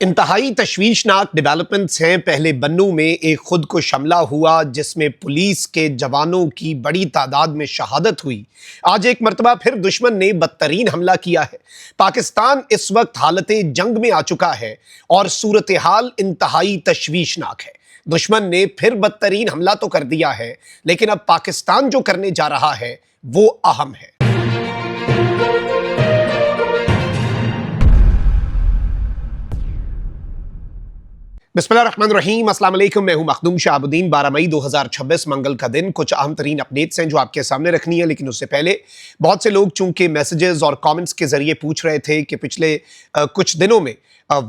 انتہائی تشویشناک ڈیولپمنٹس ہیں۔ پہلے بنوں میں ایک خود کو حملہ ہوا جس میں پولیس کے جوانوں کی بڑی تعداد میں شہادت ہوئی۔ آج ایک مرتبہ پھر دشمن نے بدترین حملہ کیا ہے۔ پاکستان اس وقت حالت جنگ میں آ چکا ہے اور صورتحال انتہائی تشویشناک ہے۔ دشمن نے پھر بدترین حملہ تو کر دیا ہے، لیکن اب پاکستان جو کرنے جا رہا ہے وہ اہم ہے۔ بسم اللہ الرحمن الرحیم۔ السلام علیکم، میں ہوں مخدوم شہاب الدین۔ 12 مئی 2026 منگل کا دن۔ کچھ اہم ترین اپڈیٹس ہیں جو آپ کے سامنے رکھنی ہے، لیکن اس سے پہلے بہت سے لوگ چونکہ میسیجز اور کامنٹس کے ذریعے پوچھ رہے تھے کہ پچھلے کچھ دنوں میں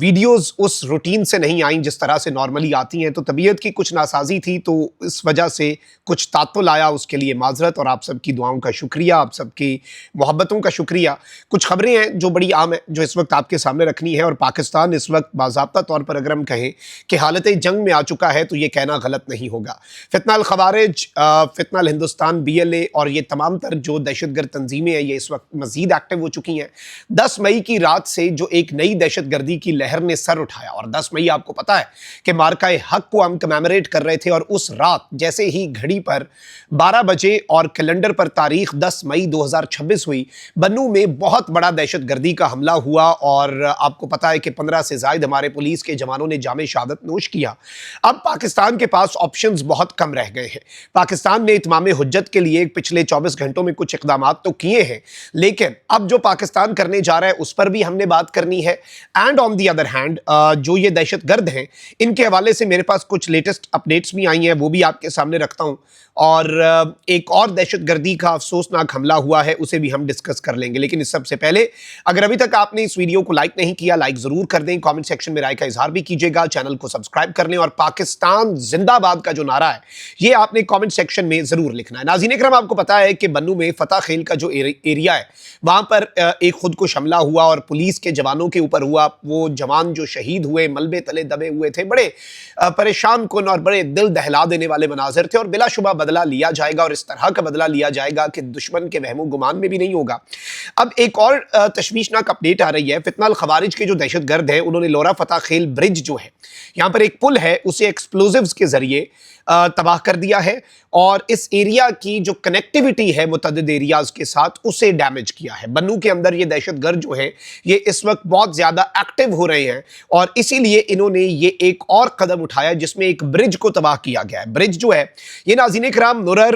ویڈیوز اس روٹین سے نہیں آئیں جس طرح سے نارملی آتی ہیں، تو طبیعت کی کچھ ناسازی تھی، تو اس وجہ سے کچھ تعطل آیا، اس کے لیے معذرت، اور آپ سب کی دعاؤں کا شکریہ، آپ سب کی محبتوں کا شکریہ۔ کچھ خبریں ہیں جو بڑی عام ہیں جو اس وقت آپ کے سامنے رکھنی ہے، اور پاکستان اس وقت باضابطہ طور پر اگر ہم کہیں کہ حالت جنگ میں آ چکا ہے تو یہ کہنا غلط نہیں ہوگا۔ فتنہ الخوارج، فتنہ الہندوستان، BLA اور یہ تمام تر جو دہشت گرد تنظیمیں ہیں یہ اس وقت مزید ایکٹیو ہو چکی ہیں۔ 10 مئی کی رات سے جو ایک نئی دہشت گردی کی لہر نے سر اٹھایا، اور 10 مئی آپ کو پتہ ہے کہ مارکہ حق کو ہم کمیموریٹ کر رہے تھے، اور اس رات جیسے ہی گھڑی پر 12 بجے اور کیلنڈر پر تاریخ 10 مئی 2026 ہوئی، بنوں میں بہت بڑا دہشت گردی کا حملہ ہوا، اور آپ کو پتہ ہے کہ 15 سے زائد ہمارے پولیس کے جوانوں نے جام شہادت نوش کیا۔ اب پاکستان کے پاس آپشنز بہت کم رہ گئے ہیں۔ پاکستان نے اتمام حجت کے لیے پچھلے 24 گھنٹوں میں کچھ اقدامات تو کیے ہیں، لیکن اب جو پاکستان کرنے جا رہا ہے اس پر بھی ہم نے بات کرنی ہے۔ And on the other hand جو یہ دہشت گرد ہیں ان کے حوالے سے میرے پاس کچھ لیٹسٹ اپڈیٹس بھی آئی ہیں، وہ بھی آپ کے سامنے رکھتا ہوں، اور ایک اور دہشت گردی کا افسوسناک حملہ ہوا ہے، اسے بھی ہم ڈسکس کر لیں گے۔ لیکن اس سب سے پہلے اگر ابھی تک آپ نے اس ویڈیو کو لائک نہیں کیا، لائک ضرور کر دیں، کامنٹ سیکشن میں رائے کا اظہار بھی کیجیے گا، چینل کو سبسکرائب کر لیں، اور پاکستان زندہ باد کا جو نعرہ ہے یہ آپ نے کامنٹ سیکشن میں ضرور لکھنا ہے۔ ناظرین اکرام، آپ کو پتا ہے کہ بنوں میں فتح خیل کا جو ایریا ہے وہاں پر ایک خود کو حملہ ہوا، اور پولیس کے جوانوں کے اوپر ہوا۔ وہ جوان جو شہید ہوئے ملبے تلے دبے ہوئے تھے، بڑے پریشان کن اور بڑے دل دہلا دینے والے مناظر تھے، اور بلا شبہ بدلہ لیا جائے گا، اور اس طرح کا بدلہ لیا جائے گا کہ دشمن کے وہم و گمان میں بھی نہیں ہوگا۔ اب ایک اور تشویشناک اپڈیٹ آ رہی ہے۔ فتنہ الخوارج کے جو دہشت گرد ہیں انہوں نے لورا فتح خیل برج جو ہے، یہاں پر ایک پل ہے، اسے ایکسپلوزیوز کے ذریعے تباہ کر دیا ہے، اور اس ایریا کی جو کنیکٹیوٹی ہے متعدد ایریاز کے ساتھ اسے ڈیمیج کیا ہے۔ بنوں کے اندر یہ دہشت گرد جو ہے یہ اس وقت بہت زیادہ ایکٹیو ہو رہے ہیں، اور اسی لیے انہوں نے یہ ایک اور قدم اٹھایا جس میں ایک برج کو تباہ کیا گیا ہے۔ برج جو ہے یہ ناظرین کرام نورر،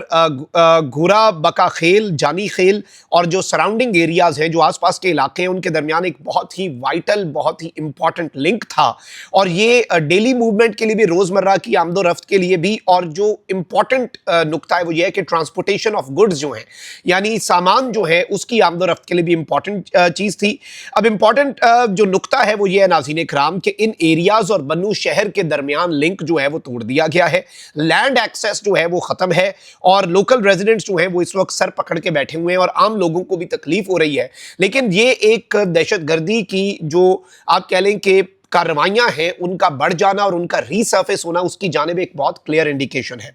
گھورا، بکا خیل، جانی خیل اور جو سراؤنڈنگ ایریاز ہیں، جو آس پاس کے علاقے ہیں، ان کے درمیان ایک بہت ہی وائٹل، بہت ہی امپورٹنٹ لنک تھا، اور یہ ڈیلی موومنٹ کے لیے بھی، روزمرہ کی آمد و رفت کے لیے بھی، اور جو امپورٹنٹ نکتہ ہے وہ یہ ہے کہ ٹرانسپورٹیشن آف گڈز جو ہیں، یعنی سامان جو ہے اس کی آمد و رفت کے لیے بھی امپورٹنٹ چیز تھی۔ اب امپورٹنٹ جو نکتہ ہے وہ یہ ہے ناظرین کرام کہ ان ایریاز اور بنوں شہر کے درمیان لنک جو ہے وہ توڑ دیا گیا ہے، لینڈ ایکسیس جو ہے وہ ختم ہے، اور لوکل ریزیڈنٹس جو ہیں وہ اس وقت سر پکڑ کے بیٹھے ہوئے ہیں، اور عام لوگوں کو بھی تکلیف ہو رہی ہے۔ لیکن یہ ایک دہشت گردی کی جو آپ کہہ لیں کہ کارروائیاں ہیں ان کا بڑھ جانا اور ان کا ری سرفیس ہونا، اس کی جانب ایک بہت کلیئر انڈیکیشن ہے۔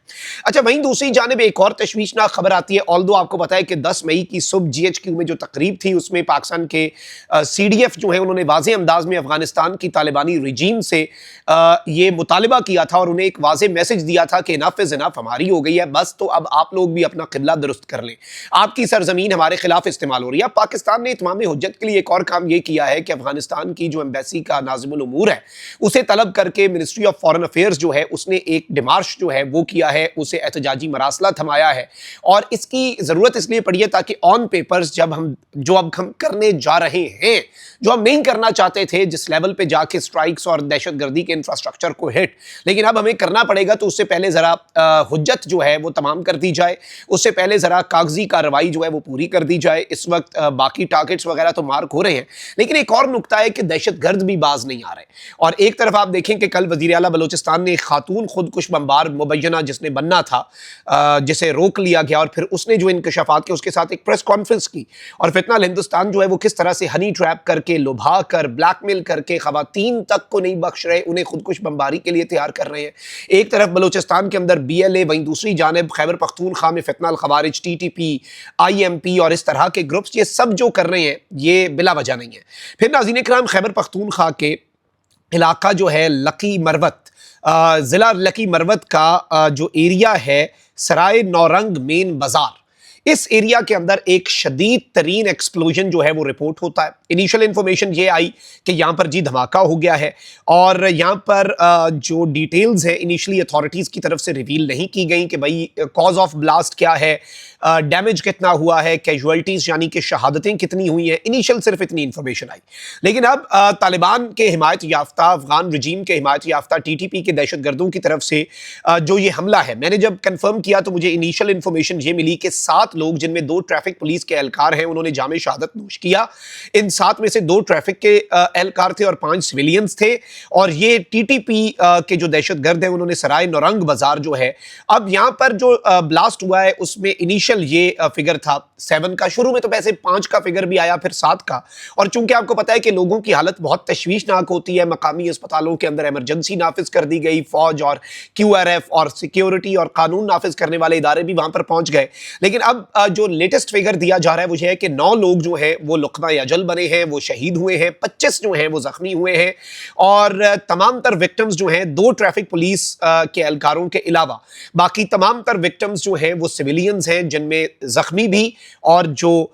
اچھا، وہیں دوسری جانب ایک اور تشویشناک خبر آتی ہے۔ آلدو آپ کو پتا ہے کہ 10 مئی کی صبح GHQ میں جو تقریب تھی اس میں پاکستان کے CDF جو ہیں انہوں نے واضح انداز میں افغانستان کی طالبانی رجیم سے یہ مطالبہ کیا تھا، اور انہیں ایک واضح میسج دیا تھا کہ انف از انف، ہماری ہو گئی ہے بس، تو اب آپ لوگ بھی اپنا قبلہ درست کر لیں، آپ کی سرزمین ہمارے خلاف استعمال ہو رہی ہے۔ پاکستان نے اتمام حجت کے لیے ایک اور کام یہ کیا ہے کہ افغانستان کی جو ایمبیسی کا ناظم الامور ہے اسے طلب کر کے منسٹری آف فارن افیئرز جو ہے اس نے ایک ڈیمارش جو ہے وہ کیا ہے، اسے احتجاجی مراسلہ تھمایا ہے، اور اس کی ضرورت اس لیے پڑی ہے تاکہ آن پیپرز اب ہم کرنے جا رہے ہیں، جو ہم نہیں کرنا چاہتے تھے، جس لیول پہ جا کے سٹرائکس اور دہشت گردی کے انفراسٹرکچر کو ہٹ، لیکن اب ہمیں کرنا پڑے گا، تو اس سے پہلے ذرا حجت جو ہے وہ تمام کر دی جائے، اس سے پہلے ذرا کاغذی کارروائی جو ہے وہ پوری کر دی جائے۔ اس وقت باقی ٹارگٹس وغیرہ تو مارک ہو رہے ہیں، لیکن ایک اور نکتہ ہے کہ دہشت گرد بھی باز نہیں آ رہے، اور ایک طرف آپ دیکھیں کہ کل وزیر اعلیٰ بلوچستان نے ایک خاتون خودکش بمبار مبینہ جس نے بننا تھا، جسے روک لیا گیا، اور پھر اس نے جو انکشافات کے اس کے ساتھ ایک پریس کانفرنس کی، اور فتنہ الہندوستان جو ہے وہ کس طرح سے ہنی ٹریپ کر کے، لبھا کر، بلیک میل کر کے خواتین تک کو نہیں بخش رہے، انہیں خودکش بمباری کے لیے تیار کر رہے ہیں۔ ایک طرف بلوچستان کے اندر BLA، وہیں دوسری جانب خیبر پختونخوا میں فتنہ الخوارج، TTP، IMP اور اس طرح کے گروپس، یہ سب جو کر رہے ہیں یہ بلا وجہ نہیں ہے۔ پھر ناظرین کرام، خیبر پختونخوا کے علاقہ جو ہے لکی مروت، ضلع لکی مروت کا جو ایریا ہے سرائے نورنگ مین بازار، اس ایریا کے اندر ایک شدید ترین ایکسپلوژن جو ہے وہ رپورٹ ہوتا ہے۔ انیشل انفارمیشن یہ آئی کہ یہاں پر دھماکہ ہو گیا ہے، اور یہاں پر جو ڈیٹیلز ہیں انیشلی اتھارٹیز کی طرف سے ریویل نہیں کی گئیں کہ بھئی کاز آف بلاسٹ کیا ہے، ڈیمیج کتنا ہوا ہے، کیجوالٹیز یعنی کہ شہادتیں کتنی ہوئی ہیں۔ انیشل صرف اتنی انفارمیشن آئی، لیکن اب طالبان کے حمایت یافتہ، افغان رجیم کے حمایت یافتہ ٹی ٹی پی کے دہشت گردوں کی طرف سے جو یہ حملہ ہے، میں نے جب کنفرم کیا تو مجھے انیشل انفارمیشن یہ ملی کہ 7 لوگ، جن میں 2 ٹریفک پولیس کے اہلکار ہیں، انہوں نے جام شہادت نوش کیا۔ ان 7 میں سے 2 ٹریفک کے اہلکار تھے اور 5 سویلینز تھے، اور یہ ٹی ٹی پی کے جو دہشت گرد ہیں انہوں نے سرائے نورنگ بازار جو ہے، اب یہاں پر جو بلاسٹ ہوا ہے اس میں انیشل یہ فگر تھا 7 کا، شروع میں تو ویسے 5 کا فگر بھی آیا، پھر 7 کا، اور چونکہ آپ کو پتا ہے کہ لوگوں کی حالت بہت تشویشناک ہوتی ہے، مقامی اسپتالوں کے اندر ایمرجنسی نافذ کر دی گئی، فوج اور کیو آر ایف اور سیکیورٹی اور قانون نافذ کرنے والے ادارے بھی وہاں پر پہنچ گئے۔ لیکن اب جو لیٹسٹ فگر دیا جا رہا ہے وہ یہ ہے کہ 9 لوگ جو ہیں وہ لقمہ اجل بنے ہیں، وہ شہید ہوئے ہیں، 25 جو ہیں وہ زخمی ہوئے ہیں، اور تمام تر وکٹمز جو ہیں 2 ٹریفک پولیس کے اہلکاروں کے علاوہ باقی تمام تر وکٹمز جو ہیں وہ سویلینز ہیں، جن میں زخمی بھی اور جو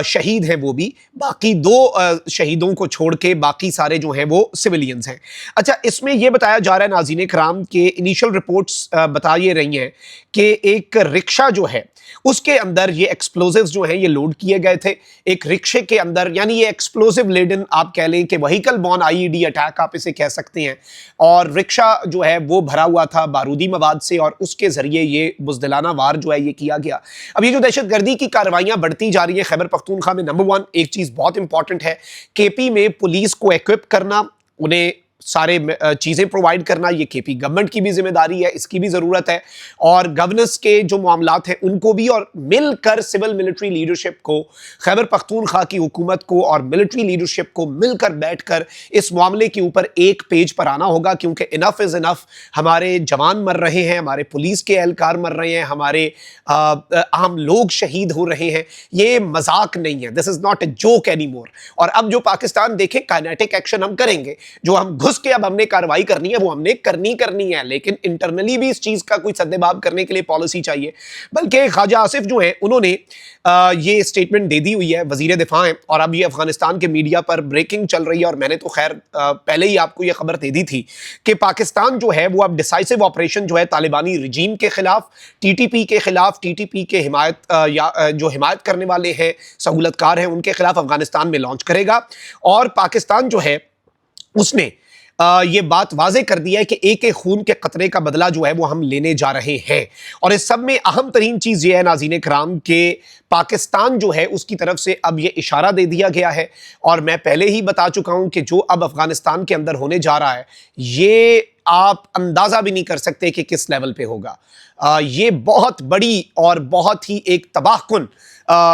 شہید ہیں وہ بھی، باقی 2 شہیدوں کو چھوڑ کے باقی سارے جو ہیں وہ سویلینز ہیں۔ اچھا، اس میں یہ بتایا جا رہا ہے ناظرین کرام کہ انیشل رپورٹس بتا یہ رہی ہیں کہ ایک رکشہ جو ہے اس کے اندر یہ ایکسپلوزیوز جو ہیں یہ لوڈ کیے گئے تھے، ایک رکشے کے اندر، یعنی یہ ایکسپلوزیو لیڈن آپ کہہ لیں کہ وہیکل بون آئی ای ڈی اٹیک آپ اسے کہہ سکتے ہیں، اور رکشہ جو ہے وہ بھرا ہوا تھا بارودی مواد سے، اور اس کے ذریعے یہ بزدلانہ وار جو ہے یہ کیا گیا۔ اب یہ جو دہشت گردی کی کارروائیاں بڑھتی جا رہی ہیں خیبر پختونخوا میں، نمبر 1 ایک چیز بہت امپورٹنٹ ہے، کے پی میں پولیس کو ایکوپ کرنا، انہیں سارے چیزیں پرووائڈ کرنا، یہ کے پی گورنمنٹ کی بھی ذمہ داری ہے، اس کی بھی ضرورت ہے، اور گورننس کے جو معاملات ہیں ان کو بھی، اور مل کر سول ملٹری لیڈرشپ کو، خیبر پختونخوا کی حکومت کو اور ملٹری لیڈرشپ کو مل کر بیٹھ کر اس معاملے کے اوپر ایک پیج پر آنا ہوگا، کیونکہ انف از انف، ہمارے جوان مر رہے ہیں، ہمارے پولیس کے اہلکار مر رہے ہیں، ہمارے عام لوگ شہید ہو رہے ہیں، یہ مذاق نہیں ہے، this is not a joke anymore. اور اب جو پاکستان دیکھیں کائنیٹک ایکشن ہم کریں گے، جو ہم گھس کے اب ہم نے کارروائی کرنی ہے وہ ہم نے کرنی ہے، لیکن انٹرنلی بھی اس چیز کا کوئی سدباب کرنے کے لیے پالیسی چاہیے۔ بلکہ خواجہ آصف جو ہیں انہوں نے یہ سٹیٹمنٹ دے دی ہوئی ہے، وزیر دفاع ہیں، اور اب یہ افغانستان کے میڈیا پر بریکنگ چل رہی ہے، اور میں نے تو خیر پہلے ہی آپ کو یہ خبر دے دی تھی کہ پاکستان جو ہے وہ اب ڈیسائسو آپریشن جو ہے طالبانی رجیم کے خلاف، ٹی ٹی پی کے خلاف، ٹی ٹی پی کے جو حمایت کرنے والے ہیں، سہولت کار ہیں، ان کے خلاف افغانستان میں لانچ کرے گا۔ اور پاکستان جو ہے اس نے یہ بات واضح کر دی ہے کہ ایک خون کے قطرے کا بدلہ جو ہے وہ ہم لینے جا رہے ہیں، اور اس سب میں اہم ترین چیز یہ ہے ناظرین کرام کہ پاکستان جو ہے اس کی طرف سے اب یہ اشارہ دے دیا گیا ہے، اور میں پہلے ہی بتا چکا ہوں کہ جو اب افغانستان کے اندر ہونے جا رہا ہے یہ آپ اندازہ بھی نہیں کر سکتے کہ کس لیول پہ ہوگا۔ یہ بہت بڑی اور بہت ہی ایک تباہ کن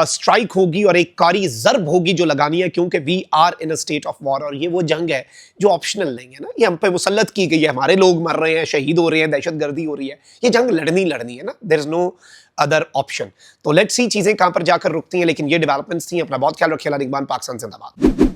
سٹرائک ہوگی اور ایک کاری ضرب ہوگی جو لگانی ہے، کیونکہ we are in a state of war, اور یہ وہ جنگ ہے جو آپشنل نہیں ہے نا، یہ ہم پہ مسلط کی گئی ہے، ہمارے لوگ مر رہے ہیں، شہید ہو رہے ہیں، دہشت گردی ہو رہی ہے، یہ جنگ لڑنی ہے نا، دیر از نو ادر آپشن۔ تو لیٹس سی چیزیں کہاں پر جا کر رکتی ہیں، لیکن یہ ڈیولپمنٹس تھیں۔ اپنا بہت خیال رکھیے، اللہ نگہبان، پاکستان زندہ باد۔